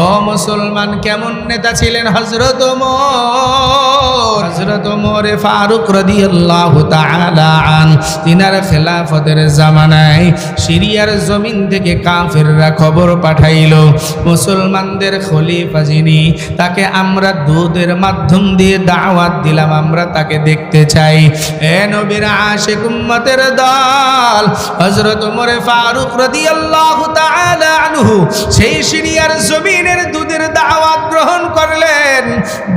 ও মুসলমান, কেমন নেতা ছিলেন হযরত ওমর ফারুক রাদিয়াল্লাহু তাআলা আন। তিনার খেলাফতের জামানায় সিরিয়ার জমিন থেকে কাফেররা খবর পাঠাইল মুসলমানদের খলিফা যিনি, তাকে আমরা দুধের মাধ্যম দিয়ে দাওয়াত দিলাম, আমরা তাকে দেখতে চাই। এ নবীর আশিক উম্মতের দল, হযরত ওমর ফারুক রাদিয়াল্লাহু তাআলা আনহু সেই সিরিয়ার জমিনের দুধের দাওয়াত গ্রহণ করলেন।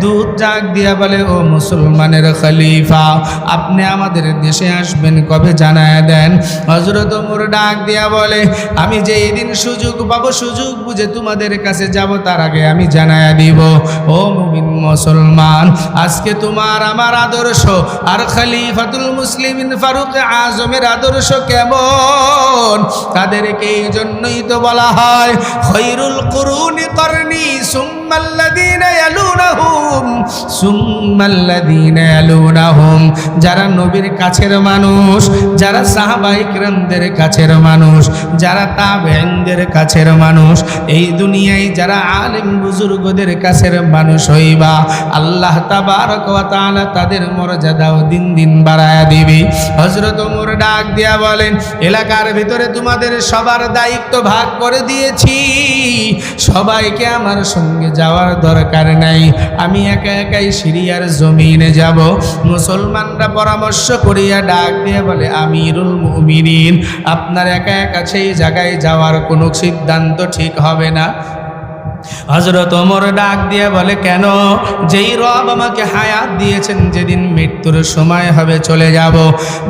দুধ ডাক দিয়া বলে, ও মুসলমানের খলিফা, আপনি আমাদের দেশে আসবেন কবে জানায় দেন। হযরত ওমর ডাক দিয়া বলে, আমি যেই দিন সুযোগ পাবো, সুযোগ বুঝে তোমাদের কাছে যাব, তার আগে আমি জানায়া দিব। ও মুমিন মুসলমান, আজকে তোমার আমার আদর্শ আর খলিফাতুল মুসলিমিন ফারুক আজমের আদর্শ কেমন? তাদেরকে এই জন্যই তো বলা হয় খৈরুল কুরুনি করনি সুম্মাল্লাযীনা ইয়ালুনাহুম সুম্মাল্লাযীনা ইয়ালুনাহুম। যারা নবীর কাছের মানুষ, যারা সাহাবায়ে কিরামদের কাছের মানুষ, যারা তাবেঈনদের কাছের মানুষ, এই দুনিয়ায় যারা আলেম বুজুর্গদের কাছের মানুষ হইবা, আল্লাহ তাবারক ওয়া তাআলা তাদের মর্যাদাও দিন দিন বাড়ায়া দিবে। হযরত ওমর ডাক দিয়া বলেন, এলাকার ভিতরে তোমাদের সবার দায়িত্ব ভাগ করে দিয়েছি, সবাইকে আমার সঙ্গে যাওয়ার দরকার নাই, আমি একা একাই সিরিয়ার জমিনে যাব। মুসলমানরা পরামর্শ করিয়া ডাক দিয়ে বলে, আমিরুল মুমিনিন, আপনার একা একা সেই জায়গায় যাওয়ার কোনো সিদ্ধান্ত ঠিক হবে না। হযরত ওমর ডাক দিয়ে বলে, কেন? যেই রব আমাকে হায়াত দিয়েছেন, যেদিন মৃত্যুর সময় হবে চলে যাব।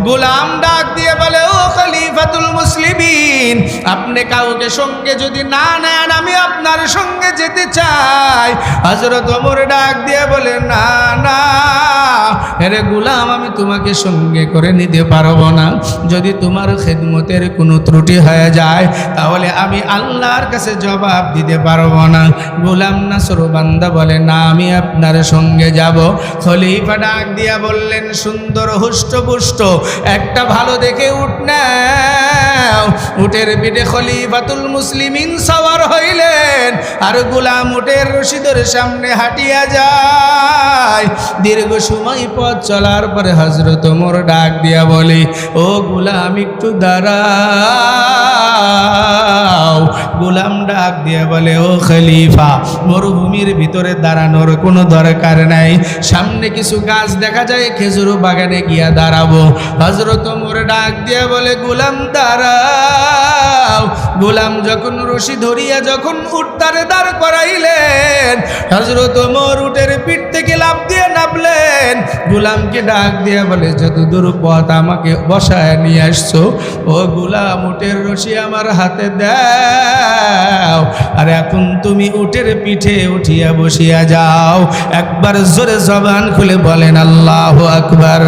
গোলাম ডাক দিয়ে বলে, ও খলিফাতুল মুসলিমিন, আপনি কাউকে সঙ্গে যদি না নেন, আমি আপনার সঙ্গে যেতে চাই। হযরত ওমর ডাক দিয়ে বলে, না না রে গোলাম, আমি তোমাকে সঙ্গে করে নিতে পারবো না। যদি তোমার খেদমতের কোনো ত্রুটি হয়ে যায়, তাহলে আমি আল্লাহর কাছে জবাব দিতে পারবো না। গোলাম নাসর বান্দা বলে, না, আমি আপনার সঙ্গে যাব। খলিফা ডাক দিয়া বললেন, সুন্দর হুষ্টপুষ্ট একটা ভালো দেখে উট নাও। উটের পিঠে খলিফাতুল মুসলিমিন সওয়ার হইলেন, আর গোলাম উটের রশিদের সামনে হাঁটিয়া যায়। দীর্ঘ সময় পথ চলার পরে হযরত ওমর ডাক দিয়া বলে, ও গোলাম একটু দাঁড়াও। গোলাম ডাক দিয়া বলে, ও খলিফা, মরুভূমির ভিতরে দাঁড়ানোর কোনো দরকার নাই, সামনে কিছু গাছ দেখা যায়, খেজুর বাগানে গিয়া দাঁড়াবো। হযরত ওমর ডাক দিয়া বলে, গোলাম দাঁড়াও। গোলাম যখন রশি ধরিয়া যখন উটটারে দাঁড় করাইলেন, হযরত ওমর উটের পিঠ থেকে লাফ দিয়ে নামলেন। গোলামকে ডাক দিয়া বলে, যতদূর পথ আমাকে বসায় নিয়ে আসছো, ও গোলাম উটের রশি আমার হাতে দাও, আর এখন তুমি উটের পিঠে উঠিয়া বসিয়া যাও। একবার জোরে জবান খুলে বলেন আল্লাহু আকবার।